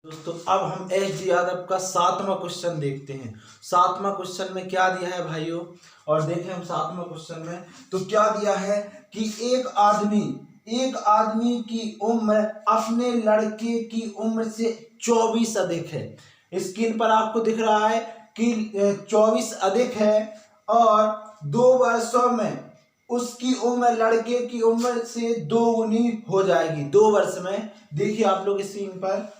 दोस्तों अब हम एच.डी. यादव का 7वां क्वेश्चन देखते हैं। 7वां क्वेश्चन में क्या दिया है भाइयों, और देखें हम 7वां क्वेश्चन में तो क्या दिया है कि एक आदमी की उम्र अपने लड़के की उम्र से 24 अधिक है। स्क्रीन पर आपको दिख रहा है कि 24 अधिक है और 2 वर्षों में उसकी उम्र लड़के की उम्र से 2 गुनी हो जाएगी। 2 वर्ष में देखिए आप लोग स्क्रीन पर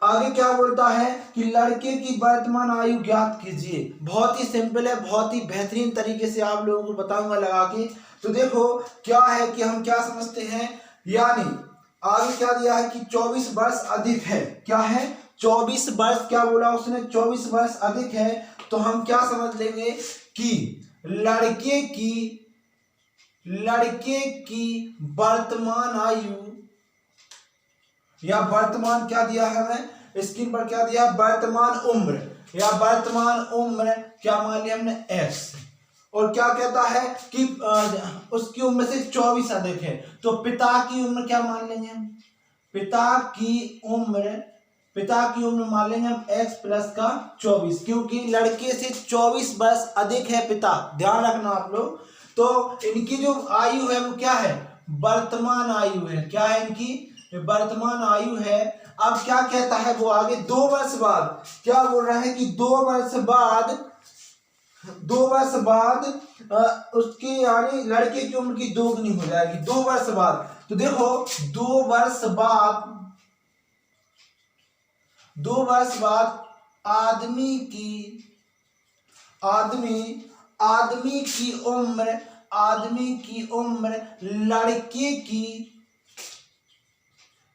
आगे क्या बोलता है कि लड़के की वर्तमान आयु ज्ञात कीजिए। बहुत ही सिंपल है, बहुत ही बेहतरीन तरीके से आप लोगों को बताऊंगा लगा के। तो देखो क्या है कि हम क्या समझते हैं, यानी आगे क्या दिया है कि 24 वर्ष अधिक है। क्या है 24 वर्ष, क्या बोला उसने 24 वर्ष अधिक है। तो हम क्या समझ लेंगे कि लड़के की वर्तमान आयु या वर्तमान क्या दिया है, हमें स्क्रीन पर क्या दिया है, वर्तमान उम्र या वर्तमान उम्र क्या मान लिया हमने x, और क्या कहता है कि उसकी उम्र से 24 अधिक है। तो पिता की उम्र क्या मान लेंगे हम, पिता की उम्र मान लेंगे हम x प्लस का 24, क्योंकि लड़के से 24 वर्ष अधिक है पिता, ध्यान रखना आप लोग। तो इनकी जो आयु है वो क्या है, वर्तमान आयु है। क्या है इनकी वर्तमान आयु है। अब क्या कहता है वो आगे 2 वर्ष बाद, क्या बोल रहा है कि 2 वर्ष बाद उसके यानी लड़के की उम्र की 2 गुनी हो जाएगी 2 वर्ष बाद। तो देखो 2 वर्ष बाद आदमी की उम्र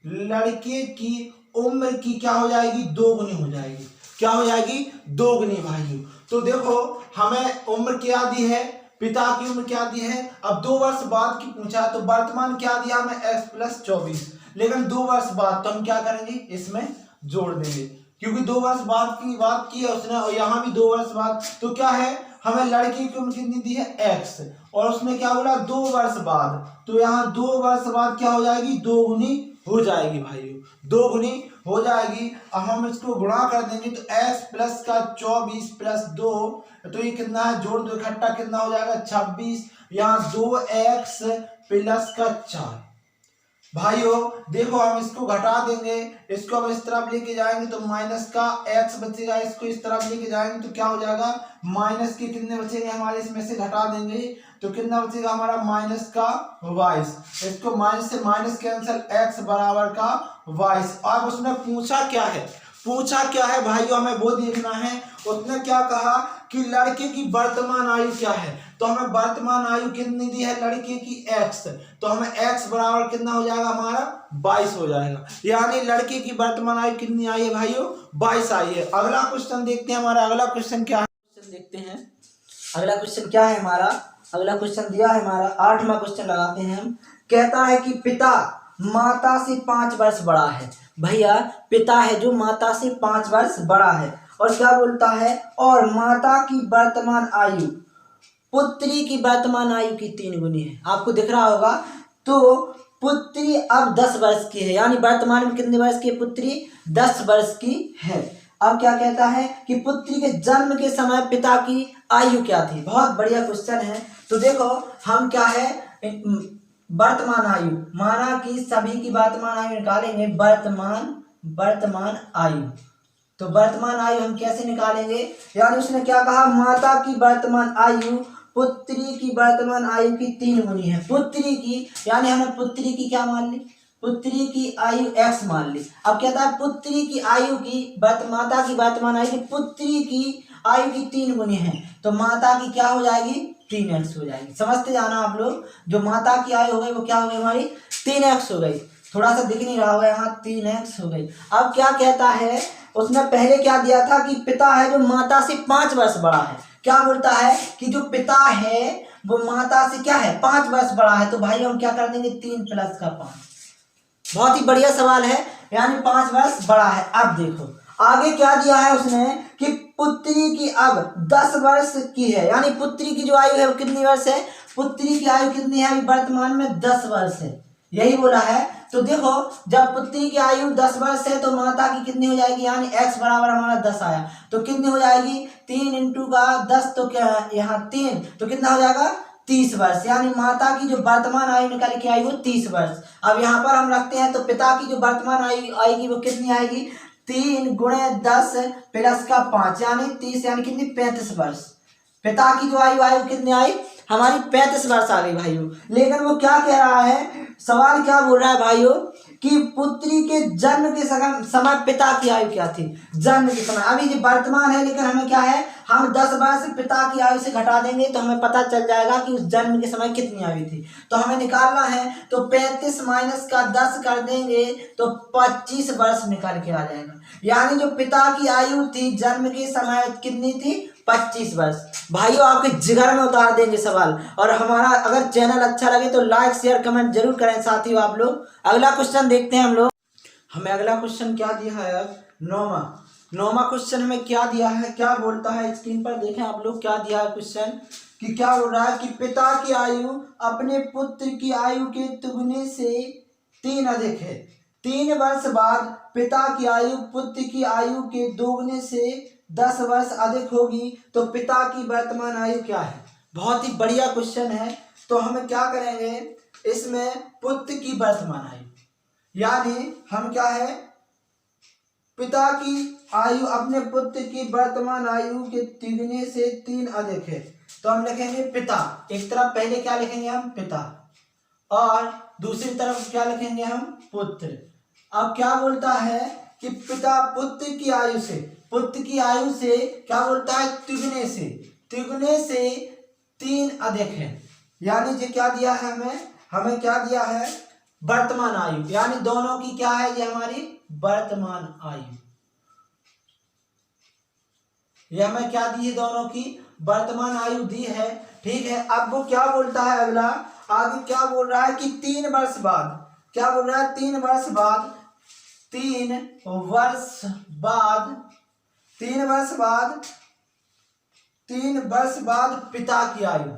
लड़के की उम्र की क्या हो जाएगी, 2 गुनी हो जाएगी। क्या हो जाएगी, 2 गुनी भाइयों। तो देखो हमें उम्र क्या दी है, पिता की उम्र क्या दी है। अब 2 वर्ष बाद की पूछा तो वर्तमान क्या दिया हमें x प्लस 24, लेकिन 2 वर्ष बाद तो हम क्या करेंगे इसमें जोड़ देंगे, क्योंकि 2 वर्ष बाद की बात की है उसने और यहाँ भी 2 वर्ष बाद। तो क्या है हमें लड़की की उम्र कितनी दी है x, और उसने क्या बोला 2 वर्ष बाद। तो यहाँ 2 वर्ष बाद क्या हो जाएगी, 2 गुनी हो जाएगी भाइयों, 2 गुनी हो जाएगी। अब हम इसको गुणा कर देंगे तो x प्लस का 24 प्लस 2, तो ये कितना है, जोड़ दो इकट्ठा कितना हो जाएगा 26, यहाँ 2x प्लस का 4। भाइयों देखो हम इसको घटा देंगे, इसको हम इस तरफ लेके जाएंगे तो माइनस का x बचेगा, इसको इस तरफ लेके जाएंगे तो क्या हो जाएगा, माइनस के कितने बचेंगे हमारे, इसमें से घटा देंगे तो कितना बचेगा हमारा माइनस का 22। इसको माइनस से माइनस कैंसिल, x बराबर का 22। अब उसने पूछा क्या है भाइयों, हमें वो देखना है। उसने क्या कहा कि लड़के की वर्तमान आयु क्या है, तो हमें वर्तमान आयु कितनी दी है लड़के की x, तो हमें x बराबर कितना हो जाएगा हमारा 22 हो जाएगा। यानी लड़के की वर्तमान आयु कितनी आई है भाइयों, 22 आई है। अगला क्वेश्चन देखते हैं, हमारा अगला क्वेश्चन क्या है, देखते हैं अगला क्वेश्चन क्या है हमारा। अगला क्वेश्चन दिया है हमारा 8वां क्वेश्चन लगाते हैं हम। कहता है कि पिता माता से 5 वर्ष बड़ा है। भैया पिता है जो माता से 5 वर्ष बड़ा है, और क्या बोलता है, और माता की वर्तमान आयु पुत्री की वर्तमान आयु की 3 गुनी है। आपको दिख रहा होगा। तो पुत्री अब 10 वर्ष की है, यानी वर्तमान में कितने वर्ष की है, पुत्री 10 वर्ष की है। अब क्या कहता है कि पुत्री के जन्म के समय पिता की आयु क्या थी। बहुत बढ़िया क्वेश्चन है। तो देखो हम क्या है, वर्तमान आयु माना कि सभी की वर्तमान आयु निकालेंगे, वर्तमान आयु। तो वर्तमान आयु हम कैसे निकालेंगे, यानी उसने क्या कहा, माता की वर्तमान आयु पुत्री की वर्तमान आयु की 3 गुनी है। पुत्री की यानी हमने पुत्री की क्या मान ली, पुत्री की आयु x मान ली। अब कहता है पुत्री की आयु की माता की वर्तमान आयु की पुत्री की आयु की 3 गुनी है, तो माता की क्या हो जाएगी 3x हो जाएगी। समझते जाना आप लोग, जो माता की आयु हो गई वो क्या हो गई हमारी 3x हो गई। थोड़ा सा दिख नहीं रहा होगा यहाँ, 3x हो गई। अब क्या कहता है, उसने पहले क्या दिया था कि पिता है जो माता से 5 वर्ष बड़ा है। क्या बोलता है कि जो पिता है वो माता से क्या है 5 वर्ष बड़ा है। तो भाई हम क्या कर देंगे 3 प्लस का 5। बहुत ही बढ़िया सवाल है, यानी 5 वर्ष बड़ा है। अब देखो आगे क्या दिया है उसने कि पुत्री की अब 10 वर्ष की है, यानी पुत्री की जो आयु है वो कितनी वर्ष है, पुत्री की आयु कितनी है अभी वर्तमान में 10 वर्ष है, यही बोला है। तो देखो जब पुत्री की आयु 10 वर्ष है तो माता की कितनी हो जाएगी, यानी x बराबर हमारा 10 आया तो कितनी हो जाएगी 3 इंटू का 10 तो क्या यहाँ 3 तो कितना हो जाएगा 30 वर्ष, यानी माता की जो वर्तमान आयु निकल के आएगी वो 30 वर्ष। अब यहाँ पर हम रखते हैं तो पिता की जो वर्तमान आयु आएगी वो कितनी आएगी 3 गुणे 10 प्लस का 5 यानी 30 यानी कितनी 35 वर्ष। पिता की जो आयु आयु कितनी आई हमारी 35 वर्ष आ गई भाइयों। लेकिन वो क्या कह रहा है, सवाल क्या बोल रहा है भाइयों कि पुत्री के जन्म के समय पिता की आयु क्या थी, जन्म के समय। अभी जो वर्तमान है लेकिन हमें क्या है, हम 10 वर्ष पिता की आयु से घटा देंगे तो हमें पता चल जाएगा कि उस जन्म के समय कितनी आयु थी। तो हमें निकालना है तो 35 माइनस का 10 कर देंगे तो 25 वर्ष निकल के आ जाएगा, यानी जो पिता की आयु थी जन्म के समय कितनी थी 25 वर्ष। भाइयों आपके जिगर में उतार देंगे सवाल। और हमारा अगर चैनल अच्छा लगे तो लाइक शेयर कमेंट जरूर करें साथियों आप लोग। अगला क्वेश्चन देखते हैं हम लोग। हमें अगला क्वेश्चन क्या दिया है, अब नौवा क्वेश्चन में क्या दिया है, क्या बोलता है स्क्रीन पर देखें आप लोग क्या दिया है क्वेश्चन कि क्या बोल रहा है कि पिता की आयु अपने पुत्र की आयु के दुगने से 3 अधिक है। 3 वर्ष बाद पिता की आयु पुत्र की आयु के दोगुने से 10 वर्ष अधिक होगी तो पिता की वर्तमान आयु क्या है। बहुत ही बढ़िया क्वेश्चन है। तो हमें क्या करेंगे, इसमें पुत्र की वर्तमान आयु यानी हम क्या है, पिता की आयु अपने पुत्र की वर्तमान आयु के तिगुने से 3 अधिक है तो हम लिखेंगे पिता। एक तरफ पहले क्या लिखेंगे हम पिता और दूसरी तरफ क्या लिखेंगे हम पुत्र। अब क्या बोलता है कि पिता पुत्र की आयु से क्या बोलता है तिगुने से 3 अधिक है, यानी जो क्या दिया है हमें क्या दिया है वर्तमान आयु, यानी दोनों की क्या है ये हमारी वर्तमान आयु, ये हमें क्या दी है दोनों की वर्तमान आयु दी है। ठीक है, अब वो क्या बोलता है अगला, आगे क्या बोल रहा है कि 3 वर्ष बाद, क्या बोल रहा है 3 वर्ष बाद, 3 वर्ष बाद पिता की आयु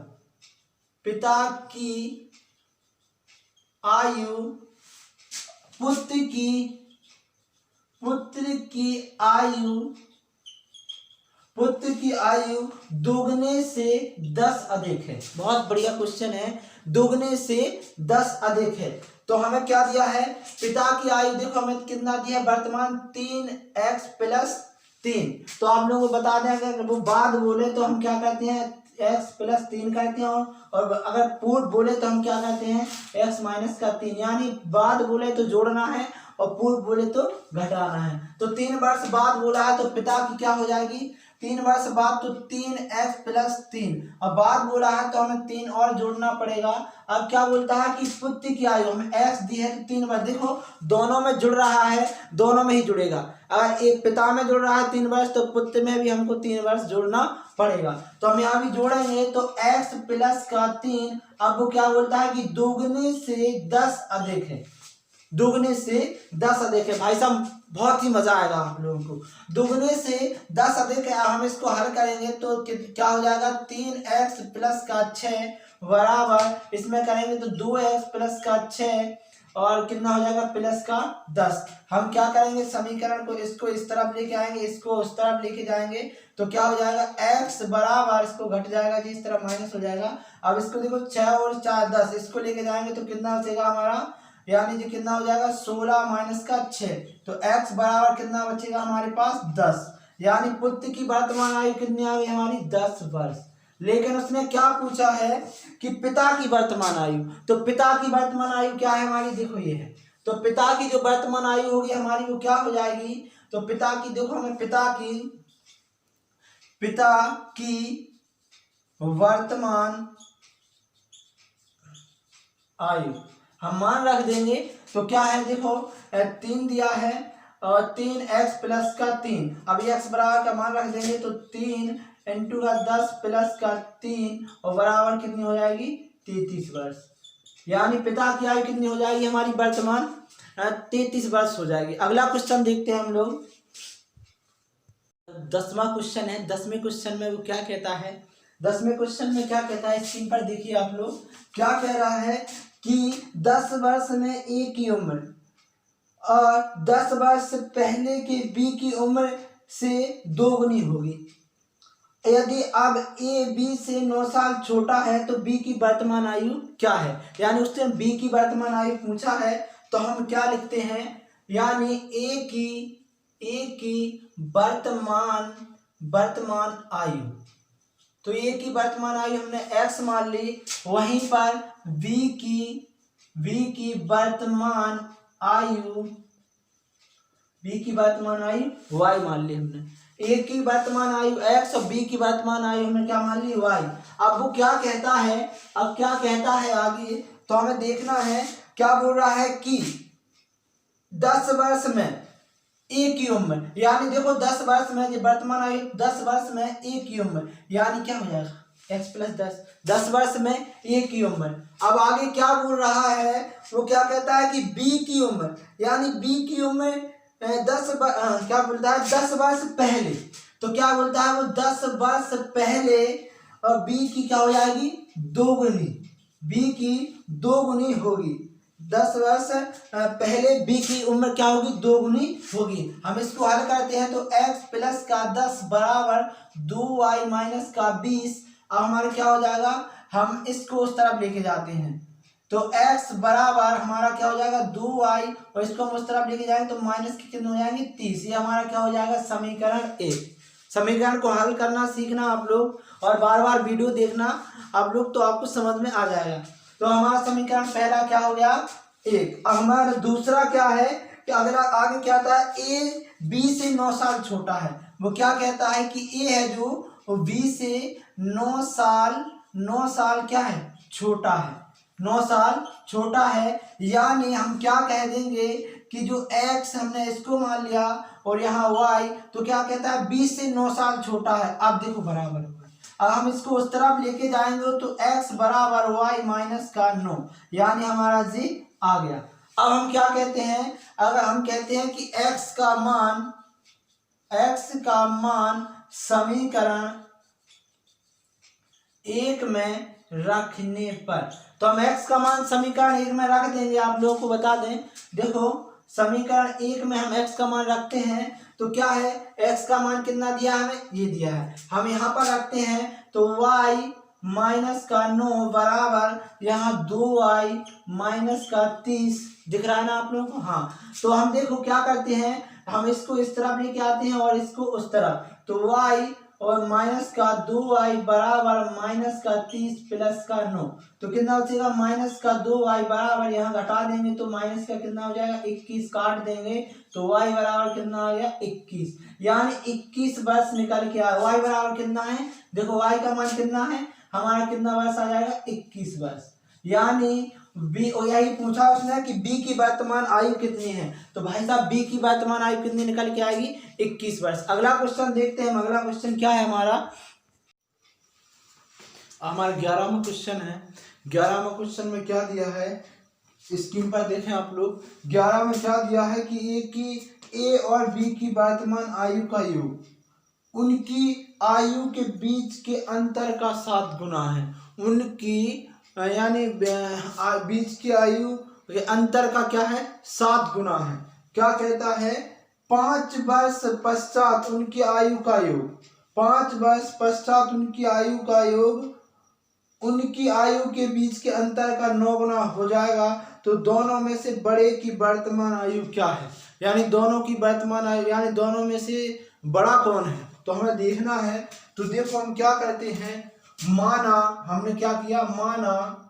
पुत्र की आयु दोगुने से 10 अधिक है। बहुत बढ़िया क्वेश्चन है, दोगुने से 10 अधिक है तो हमें क्या दिया है, पिता की आयु देखो हमें कितना दिया है वर्तमान 3x प्लस 3। तो आप लोगों को बता दें अगर वो बाद बोले तो हम क्या कहते हैं x प्लस 3 कहते हैं, और अगर पूर्व बोले तो हम क्या कहते हैं x माइनस का 3, यानी बाद बोले तो जोड़ना है और पूर्व बोले तो घटाना है। तो 3 वर्ष बाद बोला है तो पिता की क्या हो जाएगी 3 वर्ष बाद तो 3x प्लस 3, और बाद बोला है तो हमें 3 और जोड़ना पड़ेगा। अब क्या बोलता है कि पुत्र की आयु हमें x दी है तो 3 वर्ष, देखो दोनों में जुड़ रहा है, दोनों में ही जुड़ेगा। अगर एक पिता में जुड़ रहा है 3 वर्ष तो पुत्र में भी हमको 3 वर्ष जोड़ना पड़ेगा। तो हम यहाँ भी जोड़ेंगे तो x प्लस का 3। अब वो क्या बोलता है कि दोगुने से 10 अधिक है, दोगुने से 10 अधिक है। भाई साहब बहुत ही मजा आएगा आप लोगों को। दोगुने से 10 अधिक है, हम इसको हल करेंगे तो क्या हो जाएगा 3x प्लस का 6 बराबर इसमें करेंगे तो 2x प्लस का 6 और कितना हो जाएगा प्लस का 10। हम क्या करेंगे समीकरण को इसको इस तरफ लेके आएंगे, इसको उस तरफ लेके जाएंगे तो क्या हो जाएगा x बराबर इसको घट जाएगा जी, इस तरफ माइनस हो जाएगा। अब इसको देखो 6 और 4 10, इसको लेके जाएंगे तो कितना बचेगा हमारा, यानी जी कितना हो जाएगा 16 माइनस का 6, तो x बराबर कितना बचेगा हमारे पास 10, यानी पुत्र की वर्तमान आयु कितनी आ गई हमारी 10 वर्ष। लेकिन उसने क्या पूछा है कि पिता की वर्तमान आयु, तो पिता की वर्तमान आयु क्या है हमारी, देखो ये है। तो पिता की जो वर्तमान आयु होगी हमारी वो क्या हो जाएगी, तो पिता की देखो हमें पिता की वर्तमान आयु हम मान रख देंगे तो क्या है देखो 3 दिया है और 3x प्लस का 3, अब x बराबर का मान रख देंगे तो 3 इंटू का 10 प्लस का 3 और बराबर कितनी हो जाएगी 33 वर्ष, यानी पिता की आयु कितनी हो जाएगी हमारी वर्तमान 33 वर्ष हो जाएगी। अगला क्वेश्चन देखते हैं हम लोग, 10वां क्वेश्चन है। 10वें क्वेश्चन में वो क्या कहता है, 10वें क्वेश्चन में क्या कहता है स्क्रीन पर देखिए आप लोग, क्या कह रहा है कि 10 वर्ष में ए की उम्र और 10 वर्ष पहले के बी की उम्र से दोगुनी होगी। यदि अब ए बी से 9 साल छोटा है तो बी की वर्तमान आयु क्या है, यानी उससे बी की वर्तमान आयु पूछा है तो हम क्या लिखते हैं, यानी ए की वर्तमान आयु, तो ए की वर्तमान आयु हमने x मान ली, वहीं पर बी की वर्तमान आयु y मान ली हमने। ए की वर्तमान आयु x और बी की वर्तमान आयु हमने क्या मान ली, y। अब वो क्या कहता है आगे, तो हमें देखना है क्या बोल रहा है कि 10 वर्ष में ए की उम्र, यानी देखो 10 वर्ष में जो वर्तमान आयु 10 वर्ष में ए की उम्र, यानी क्या हो जाएगा x प्लस 10 वर्ष में ए की उम्र। अब आगे क्या बोल रहा है, वो क्या कहता है कि बी की उम्र, यानी बी की उम्र 10 वर्ष पहले, तो क्या बोलता है वो 10 वर्ष पहले, और बी की क्या हो जाएगी दोगुनी, बी की दोगुनी होगी। 10 वर्ष पहले बी की उम्र क्या होगी, दोगुनी होगी। हम इसको हल करते हैं तो x प्लस का 10 बराबर 2y माइनस का 20। अब हमारा क्या हो जाएगा, हम इसको उस तरफ लेके जाते हैं तो x बराबर हमारा क्या हो जाएगा 2y, और इसको हम उस तरफ लेके जाएंगे तो माइनस के कितने हो जाएंगे 30। ये हमारा क्या हो जाएगा समीकरण 1। समीकरण को हल करना सीखना आप लोग, और बार बार वीडियो देखना आप लोग, तो आपको समझ में आ जाएगा। तो हमारा समीकरण पहला क्या हो गया 1। अब हमारा दूसरा क्या है कि अगर आगे क्या था, ए बी से 9 साल छोटा है, वो क्या कहता है कि ए है जो वो बी से 9 साल क्या है छोटा है, 9 साल छोटा है, यानी हम क्या कह देंगे कि जो x हमने इसको मान लिया और यहाँ y, तो क्या कहता है 20 से 9 साल छोटा है। अब देखो बराबर होगा, अब हम इसको उस तरफ लेके जाएंगे तो x बराबर y माइनस का 9, यानी हमारा जी आ गया। अब हम क्या कहते हैं, अगर हम कहते हैं कि x का मान समीकरण 1 में रखने पर, तो हम x का मान समीकरण 1 में रख देंगे। आप लोगों को बता दें, देखो समीकरण 1 में हम x का मान रखते हैं तो क्या है, x का मान कितना दिया है हमें, ये दिया है, हम यहाँ पर रखते हैं तो y माइनस का 9 बराबर यहाँ 2y माइनस का 30 दिख रहा है ना आप लोगों को। हाँ, तो हम देखो क्या करते हैं, हम इसको इस तरफ लेके आते हैं और इसको उस तरफ, तो y और माइनस का 2y बराबर माइनस का 30 प्लस का 9, तो कितना बचेगा माइनस का 2y बराबर, यहाँ घटा देंगे तो माइनस का कितना हो जाएगा 21, काट देंगे तो y बराबर कितना आ गया 21, यानी 21 वर्ष निकल के आया। y बराबर कितना है, देखो y का मान कितना है हमारा, कितना वर्ष आ जाएगा 21 वर्ष, यानी बी, और यही पूछा उसने कि बी की वर्तमान आयु कितनी है, तो भाई साहब बी की वर्तमान आयु कितनी निकल के आएगी 21 वर्ष। अगला क्वेश्चन देखते हैं, अगला क्वेश्चन क्या है हमारा 11वां क्वेश्चन है। 11वां क्वेश्चन में क्या दिया है, स्क्रीन पर देखें आप लोग। 11 में क्या दिया है कि ए और बी की वर्तमान आयु का योग उनकी आयु के बीच के अंतर का 7 गुना है। उनकी यानी बीच की आयु के अंतर का क्या है 7 गुना है। क्या कहता है 5 वर्ष पश्चात उनकी आयु का योग, 5 वर्ष पश्चात उनकी आयु का योग उनकी आयु के बीच के अंतर का 9 गुना हो जाएगा। तो दोनों में से बड़े की वर्तमान आयु क्या है, यानी दोनों की वर्तमान आयु, यानी दोनों में से बड़ा कौन है, तो हमें देखना है। तो देखो हम क्या करते हैं, माना हमने क्या किया, माना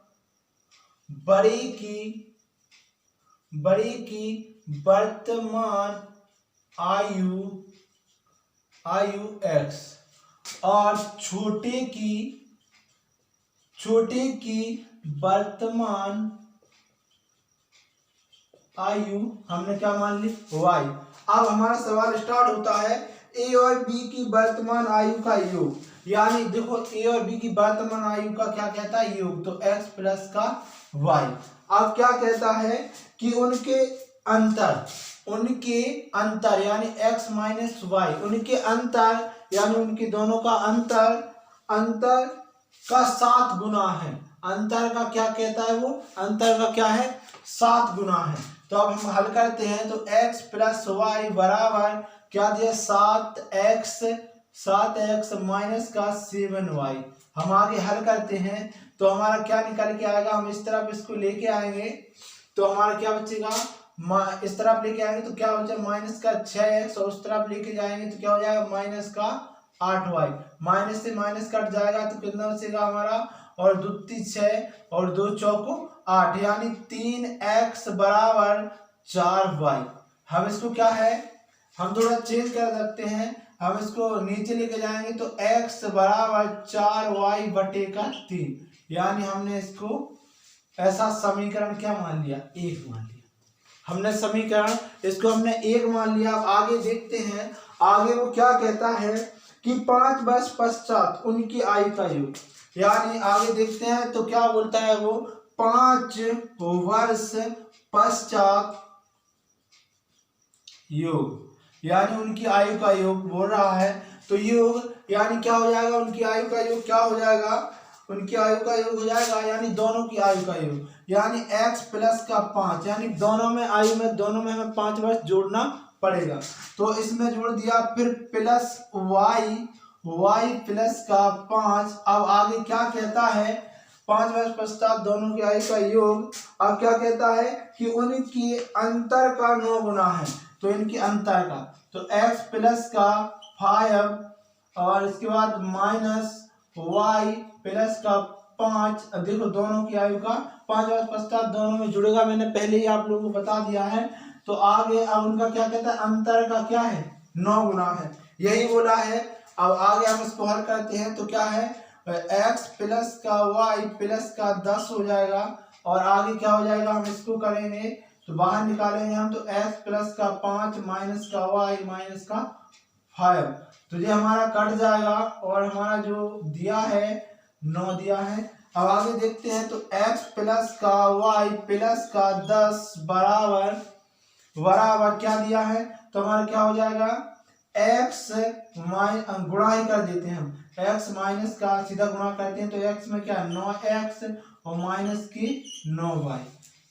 बड़े की वर्तमान आयु x और छोटे की वर्तमान आयु हमने क्या मान ली y। अब हमारा सवाल स्टार्ट होता है ए और बी की वर्तमान आयु का योग, यानी देखो ए और बी की वर्तमान आयु का क्या कहता है योग, तो x प्लस का y। अब क्या कहता है कि उनके अंतर यानी x माइनस वाई, उनके अंतर यानी उनके दोनों का अंतर का 7 गुना है, अंतर का क्या कहता है वो, अंतर का क्या है 7 गुना है। तो अब हम हल करते हैं तो x प्लस वाई बराबर क्या दिया 7x माइनस का 7y। हम आगे हल करते हैं तो हमारा क्या निकल के आएगा, हम इस तरफ इसको लेके आएंगे तो हमारा क्या बचेगा, इस तरफ लेके आएंगे तो क्या बचेगा माइनस का 6x और उस तरफ लेके जाएंगे तो क्या हो जाएगा माइनस का 8y। माइनस से माइनस कट जाएगा तो कितना बचेगा हमारा, और 2 × 6 और 2 × 4 8 यानी 3x बराबर 4y। हम इसको क्या है, हम थोड़ा चेंज कर सकते हैं, हम इसको नीचे लेके जाएंगे तो x बराबर 4y बटे का 3, यानी हमने इसको ऐसा समीकरण क्या मान लिया, 1 मान लिया। हमने समीकरण इसको हमने 1 मान लिया। अब आगे देखते हैं, आगे वो क्या कहता है कि 5 वर्ष पश्चात उनकी आयु का योग, यानी आगे देखते हैं तो क्या बोलता है वो, 5 वर्ष पश्चात योग, यानी उनकी आयु का योग बोल रहा है। तो योग यानी क्या हो जाएगा, उनकी आयु का योग क्या हो जाएगा, उनकी आयु का योग हो जाएगा यानी दोनों की आयु का योग, यानी x प्लस का 5, यानी दोनों में आयु में दोनों में हमें 5 वर्ष जोड़ना पड़ेगा। तो इसमें जोड़ दिया, फिर प्लस y प्लस का 5। अब आगे क्या कहता है, 5 वर्ष पश्चात दोनों की आयु का योग। अब क्या कहता है कि उनकी अंतर का 9 गुना है, तो इनकी अंतर का तो x प्लस का 5 और इसके बाद माइनस y प्लस का 5। अब देखो दोनों की आयु का 5 वर्ष पश्चात दोनों में जुड़ेगा, मैंने पहले ही आप लोगों को बता दिया है। तो आगे अब उनका क्या कहता है, अंतर का क्या है 9 गुना है, यही बोला है। अब आगे हम इसको हल करते हैं तो क्या है, x प्लस का y प्लस का 10 हो जाएगा, और आगे क्या हो जाएगा, हम इसको करेंगे तो बाहर निकालेंगे हम तो x प्लस का 5 माइनस का y माइनस का 5, तो ये हमारा कट जाएगा और हमारा जो दिया है 9 दिया है। अब आगे देखते हैं तो x प्लस का y प्लस का 10 बराबर क्या दिया है, तो हमारा क्या हो जाएगा x गुणा ही कर देते हैं हम, x माइनस का सीधा गुणा करते हैं तो x में क्या 9x और माइनस की 9y।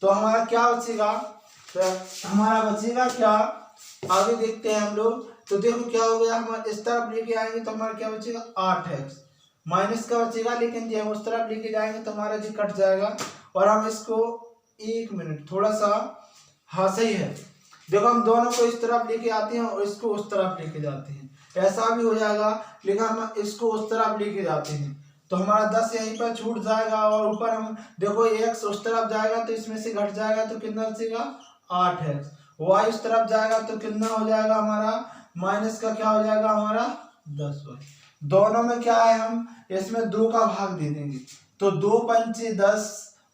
तो हमारा क्या बचेगा, तो हमारा बचेगा क्या, आगे देखते हैं हम लोग। तो देखो क्या हो गया, हम इस तरफ लेके आएंगे तो हमारा क्या बचेगा 8x माइनस का बचेगा, लेकिन जब हम उस तरफ लेके जाएंगे तो हमारा जी कट जाएगा। और हम इसको 1 मिनट थोड़ा सा, हाँ सही है, देखो हम दोनों को इस तरफ लेके आते हैं और इसको उस तरफ लेके जाते हैं, ऐसा भी हो जाएगा, लेकिन हम इसको उस तरफ लेके जाते हैं तो हमारा 10 यहीं पर छूट जाएगा, और ऊपर हम देखो x उस तरफ जाएगा तो इसमें से घट जाएगा तो कितना बचेगा 8x, y उस तरफ जाएगा तो कितना हो जाएगा हमारा माइनस का क्या हो जाएगा हमारा 10y। दोनों में क्या है, हम इसमें 2 का भाग दे देंगे तो 2 पंचे 10,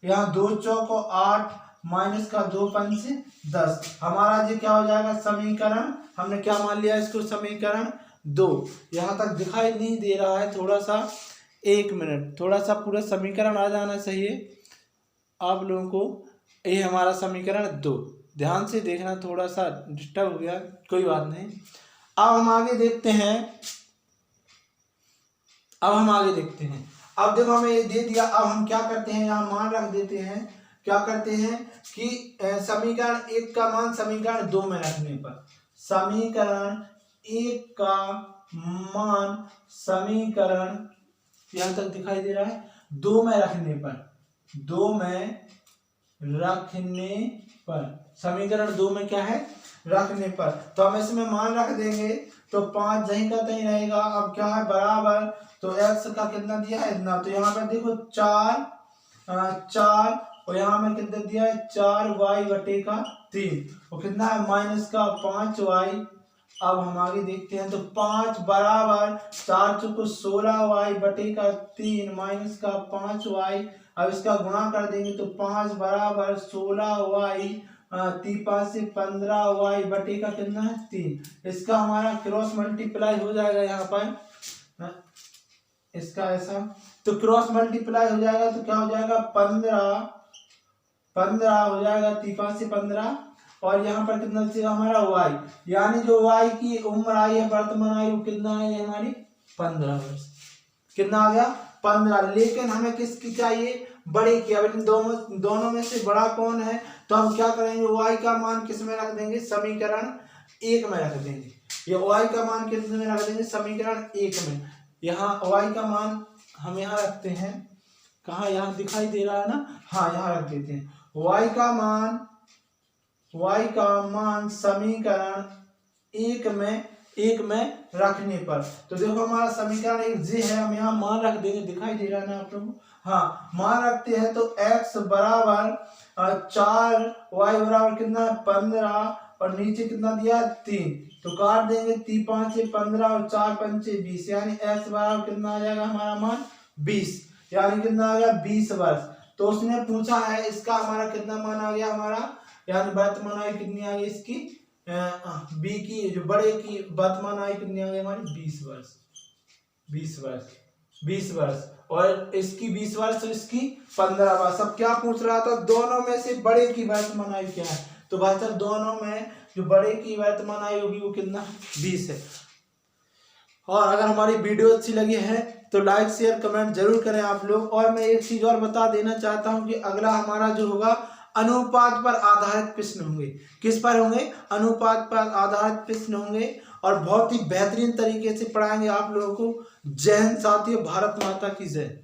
यहाँ 2 चौको 8 माइनस का 2 पंचे 10, हमारा जी क्या हो जाएगा समीकरण, हमने क्या मान लिया इसको समीकरण 2। यहाँ तक दिखाई नहीं दे रहा है, थोड़ा सा 1 मिनट, थोड़ा सा पूरा समीकरण आ जाना चाहिए आप लोगों को। ये हमारा समीकरण 2, ध्यान से देखना, थोड़ा सा डिस्टर्ब हो गया, कोई बात नहीं। अब हम आगे देखते हैं, अब देखो हमें ये दे दिया। अब हम क्या करते हैं, यहाँ मान रख देते हैं, क्या करते हैं कि समीकरण 1 का मान समीकरण 2 में रखने पर, समीकरण 1 का मान समीकरण यहाँ तक दिखाई दे रहा है 2 में रखने पर, 2 में रखने पर, समीकरण 2 में क्या है रखने पर, तो हम इसमें मान रख देंगे तो 5 जहीं का तहीं रहेगा। अब क्या है बराबर, तो x का कितना दिया है इतना, तो यहाँ पर देखो 4 और यहाँ में कितना दिया है 4y बटे का 3 और कितना है माइनस का 5y। अब हम आगे देखते हैं तो 5 बराबर 4 चौको 16y बटे का 3 माइनस का 5y। अब इसका गुणा कर देंगे तो 5 बराबर 16y 5 से 15y बटे का कितना है 3। इसका हमारा क्रॉस मल्टीप्लाई हो जाएगा यहाँ पर, इसका ऐसा तो क्रॉस मल्टीप्लाई हो जाएगा तो क्या हो जाएगा 15 हो जाएगा 5 से 15, और यहाँ पर कितना बचेगा हमारा y, यानी जो y की उम्र आई है वर्तमान आयु कितना है हमारी 15 वर्ष, कितना आ गया 15। लेकिन हमें किसकी चाहिए, बड़े की। अब इन दोनों में से बड़ा कौन है, तो हम क्या करेंगे, y का मान किस में रख देंगे, समीकरण 1 में रख देंगे। ये y का मान किस में रख देंगे, समीकरण 1 में। यहाँ y का मान हम यहाँ रखते हैं, कहाँ, यहाँ दिखाई दे रहा है ना, हाँ यहाँ रख देते हैं। y का मान समीकरण 1 में रखने पर, तो देखो हमारा समीकरण 1 जे है, हम यहाँ मान रख देंगे, दिखाई दे रहा है ना आप लोगों को, हाँ मान रखते हैं। तो x बराबर 4, y बराबर कितना 15 और नीचे कितना दिया 3, तो काट देंगे 3 5 15 और 4 5 20, यानी x बराबर कितना आ जाएगा हमारा मान 20, यानी कितना आ गया 20 वर्ष। तो उसने पूछा है इसका हमारा कितना मान आ गया हमारा, यानी वर्तमान आयु कितनी आ गई इसकी, बी की जो बड़े की वर्तमान आयु कितनी आ गई हमारी 20 वर्ष और इसकी 20 वर्ष, इसकी 15 वर्ष। अब क्या पूछ रहा था, दोनों में से बड़े की वर्तमान आयु क्या है, तो भाई साहब दोनों में जो बड़े की वर्तमान आयु होगी वो कितना 20 है। और अगर हमारी वीडियो अच्छी लगी है तो लाइक शेयर कमेंट जरूर करें आप लोग। और मैं एक चीज और बता देना चाहता हूं कि अगला हमारा जो होगा अनुपात पर आधारित प्रश्न होंगे। किस पर होंगे, अनुपात पर आधारित प्रश्न होंगे और बहुत ही बेहतरीन तरीके से पढ़ाएंगे आप लोगों को। जय हिंद साथियों, भारत माता की जय।